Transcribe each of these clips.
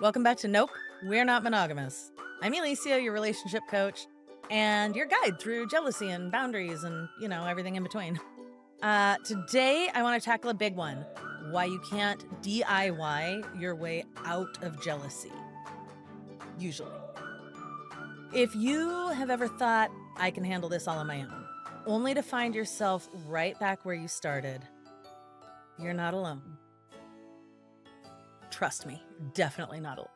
Welcome back to Nope, We're Not Monogamous. I'm Alicia, your relationship coach, and your guide through jealousy and boundaries and, everything in between. Today, I want to tackle a big one: why you can't DIY your way out of jealousy, usually. If you have ever thought, I can handle this all on my own, only to find yourself right back where you started, you're not alone. Trust me, you're definitely not alone.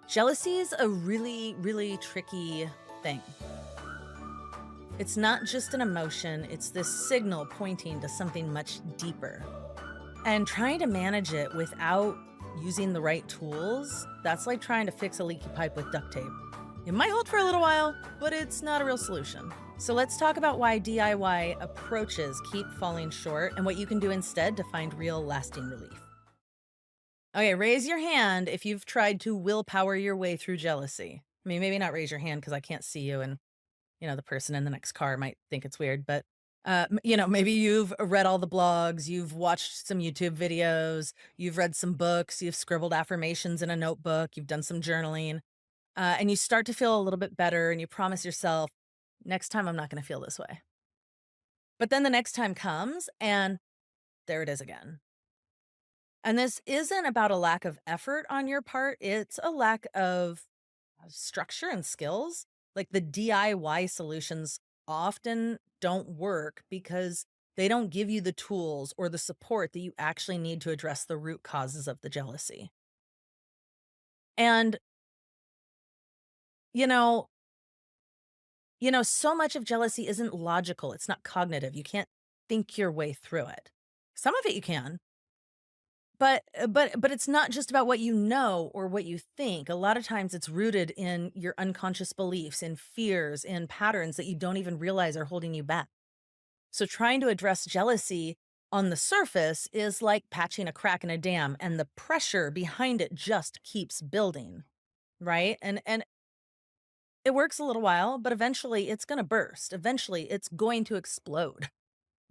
Jealousy is a really, really tricky thing. It's not just an emotion, it's this signal pointing to something much deeper. And trying to manage it without using the right tools, that's like trying to fix a leaky pipe with duct tape. It might hold for a little while, but it's not a real solution. So let's talk about why DIY approaches keep falling short and what you can do instead to find real lasting relief. Okay, raise your hand if you've tried to willpower your way through jealousy. I mean, maybe not raise your hand because I can't see you and, the person in the next car might think it's weird, but, maybe you've read all the blogs, you've watched some YouTube videos, you've read some books, you've scribbled affirmations in a notebook, you've done some journaling, and you start to feel a little bit better and you promise yourself, next time I'm not going to feel this way. But then the next time comes and there it is again. And this isn't about a lack of effort on your part, it's a lack of structure and skills. Like the DIY solutions often don't work because they don't give you the tools or the support that you actually need to address the root causes of the jealousy. And, you know, so much of jealousy isn't logical. It's not cognitive. You can't think your way through it. Some of it you can, but it's not just about what you know or what you think. A lot of times it's rooted in your unconscious beliefs, in fears, in patterns that you don't even realize are holding you back. So trying to address jealousy on the surface is like patching a crack in a dam and the pressure behind it just keeps building, right? And it works a little while, but eventually it's going to burst. Eventually it's going to explode.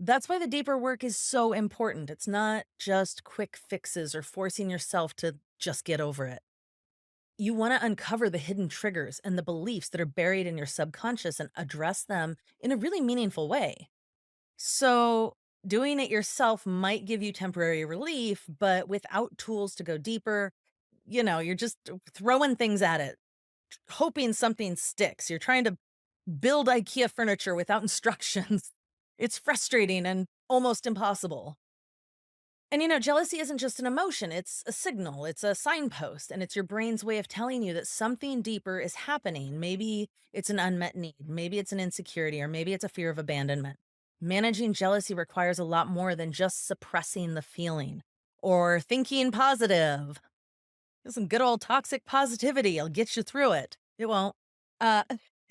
That's why the deeper work is so important. It's not just quick fixes or forcing yourself to just get over it. You want to uncover the hidden triggers and the beliefs that are buried in your subconscious and address them in a really meaningful way. So, doing it yourself might give you temporary relief, but without tools to go deeper, you're just throwing things at it, hoping something sticks. You're trying to build IKEA furniture without instructions. It's frustrating and almost impossible. And jealousy isn't just an emotion, it's a signal, it's a signpost, and it's your brain's way of telling you that something deeper is happening. Maybe it's an unmet need, maybe it's an insecurity, or maybe it's a fear of abandonment. Managing jealousy requires a lot more than just suppressing the feeling or thinking positive. Some good old toxic positivity will get you through it. It won't. Uh,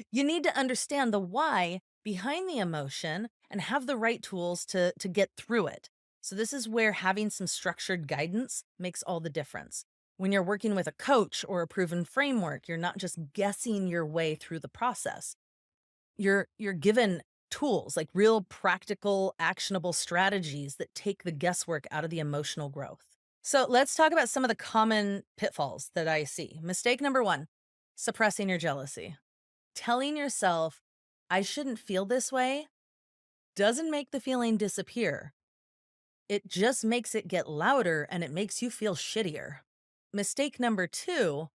you need to understand the why behind the emotion and have the right tools to get through it. So this is where having some structured guidance makes all the difference. When you're working with a coach or a proven framework, you're not just guessing your way through the process. You're given tools, like real practical actionable strategies that take the guesswork out of the emotional growth. So let's talk about some of the common pitfalls that I see. Mistake number 1: suppressing your jealousy. Telling yourself, I shouldn't feel this way, doesn't make the feeling disappear. It just makes it get louder and it makes you feel shittier. Mistake number 2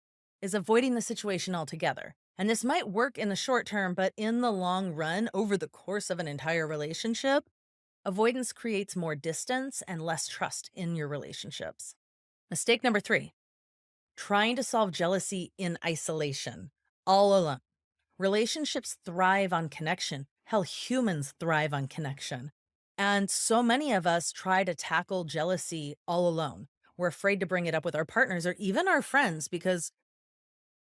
is avoiding the situation altogether. And this might work in the short term, but in the long run, over the course of an entire relationship, avoidance creates more distance and less trust in your relationships. Mistake number 3: trying to solve jealousy in isolation, all alone. Relationships thrive on connection. Hell, humans thrive on connection. And so many of us try to tackle jealousy all alone. We're afraid to bring it up with our partners or even our friends because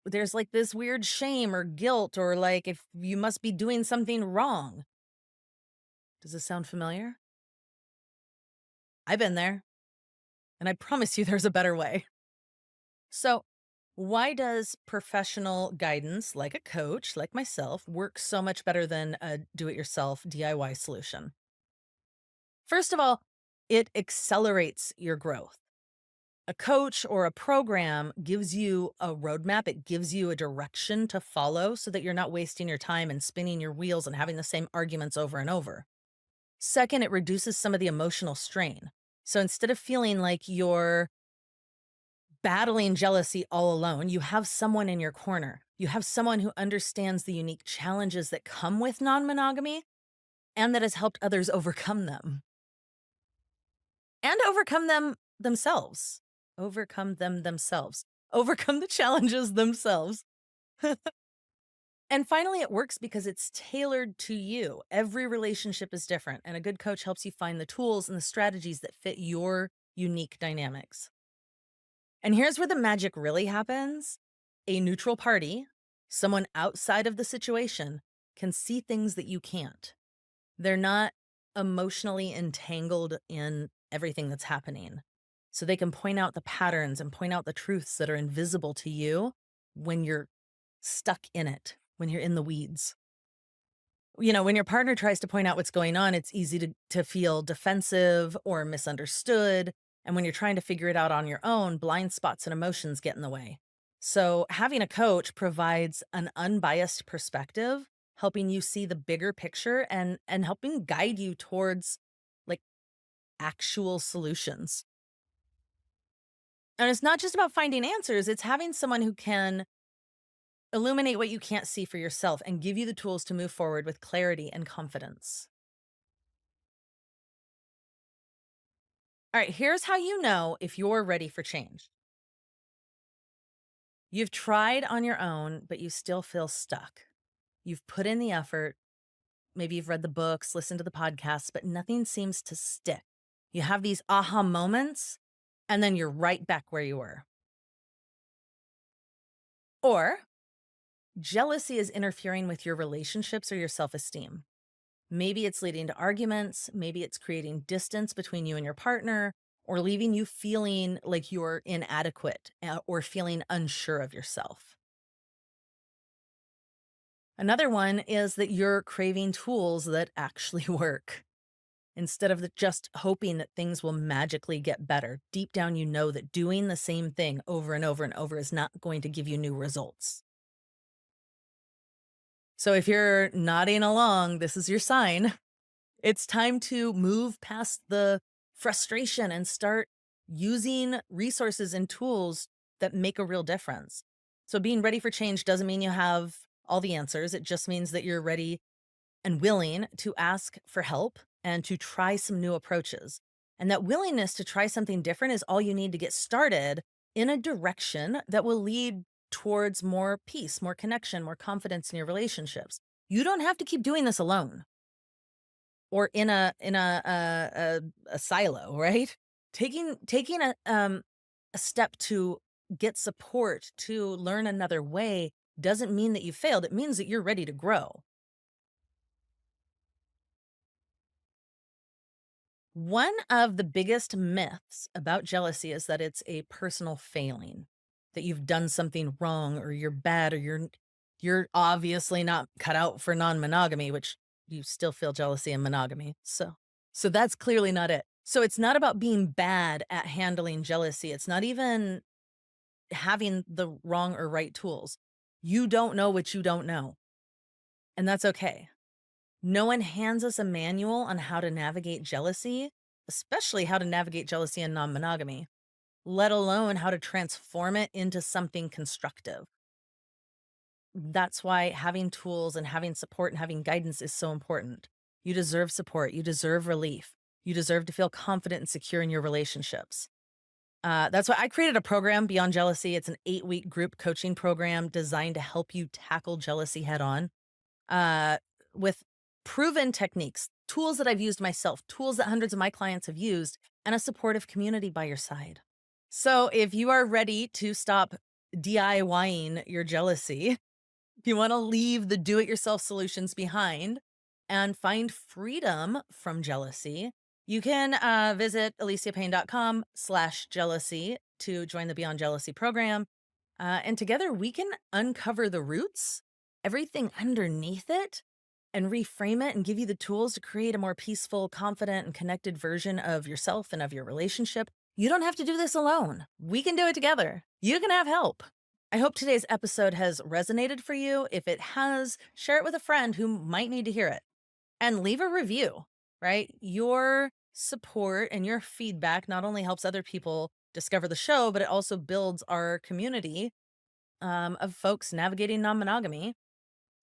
there's like this weird shame or guilt, or like if you must be doing something wrong. Does this sound familiar? I've been there, and I promise you there's a better way. So, why does professional guidance, like a coach, like myself, work so much better than a do it yourself DIY solution? First of all, it accelerates your growth. A coach or a program gives you a roadmap, it gives you a direction to follow so that you're not wasting your time and spinning your wheels and having the same arguments over and over. Second, it reduces some of the emotional strain. So instead of feeling like you're battling jealousy all alone, you have someone in your corner. You have someone who understands the unique challenges that come with non monogamy and that has helped others overcome them and overcome them themselves. Overcome them themselves. Overcome the challenges themselves. And finally, it works because it's tailored to you. Every relationship is different, and a good coach helps you find the tools and the strategies that fit your unique dynamics. And here's where the magic really happens: a neutral party, someone outside of the situation, can see things that you can't. They're not emotionally entangled in everything that's happening. So they can point out the patterns and point out the truths that are invisible to you when you're stuck in it, when you're in the weeds. When your partner tries to point out what's going on, it's easy to feel defensive or misunderstood. And when you're trying to figure it out on your own, blind spots and emotions get in the way. So having a coach provides an unbiased perspective, helping you see the bigger picture and helping guide you towards like actual solutions. And it's not just about finding answers, it's having someone who can illuminate what you can't see for yourself and give you the tools to move forward with clarity and confidence. All right, here's how you know if you're ready for change. You've tried on your own, but you still feel stuck. You've put in the effort. Maybe you've read the books, listened to the podcasts, but nothing seems to stick. You have these aha moments, and then you're right back where you were. Or jealousy is interfering with your relationships or your self esteem. Maybe it's leading to arguments. Maybe it's creating distance between you and your partner or leaving you feeling like you're inadequate or feeling unsure of yourself. Another one is that you're craving tools that actually work instead of just hoping that things will magically get better. Deep down, you know that doing the same thing over and over and over is not going to give you new results. So if you're nodding along, this is your sign. It's time to move past the frustration and start using resources and tools that make a real difference. So, being ready for change doesn't mean you have all the answers. It just means that you're ready and willing to ask for help and to try some new approaches. And that willingness to try something different is all you need to get started in a direction that will lead towards more peace, more connection, more confidence in your relationships. You don't have to keep doing this alone or in a silo, right? Taking a step to get support to learn another way doesn't mean that you failed. It means that you're ready to grow. One of the biggest myths about jealousy is that it's a personal failing, that you've done something wrong or you're bad or you're obviously not cut out for non-monogamy, which you still feel jealousy and monogamy. So that's clearly not it. So it's not about being bad at handling jealousy. It's not even having the wrong or right tools. You don't know what you don't know, and that's okay. No one hands us a manual on how to navigate jealousy, especially how to navigate jealousy and non monogamy, let alone how to transform it into something constructive. That's why having tools and having support and having guidance is so important. You deserve support. You deserve relief. You deserve to feel confident and secure in your relationships. That's why I created a program, Beyond Jealousy. It's an 8-week group coaching program designed to help you tackle jealousy head on uh, with proven techniques, tools that I've used myself, tools that hundreds of my clients have used, and a supportive community by your side. So if you are ready to stop DIYing your jealousy, if you want to leave the do it yourself solutions behind and find freedom from jealousy, you can visit aliciapayne.com/jealousy to join the Beyond Jealousy program. And together we can uncover the roots, everything underneath it, and reframe it and give you the tools to create a more peaceful, confident, and connected version of yourself and of your relationship You don't have to do this alone. We can do it together. You can have help. I hope today's episode has resonated for you. If it has, share it with a friend who might need to hear it and leave a review, right? Your support and your feedback not only helps other people discover the show, but it also builds our community of folks navigating non monogamy.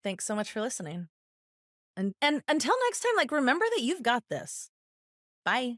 Thanks so much for listening. And until next time, like remember that you've got this. Bye.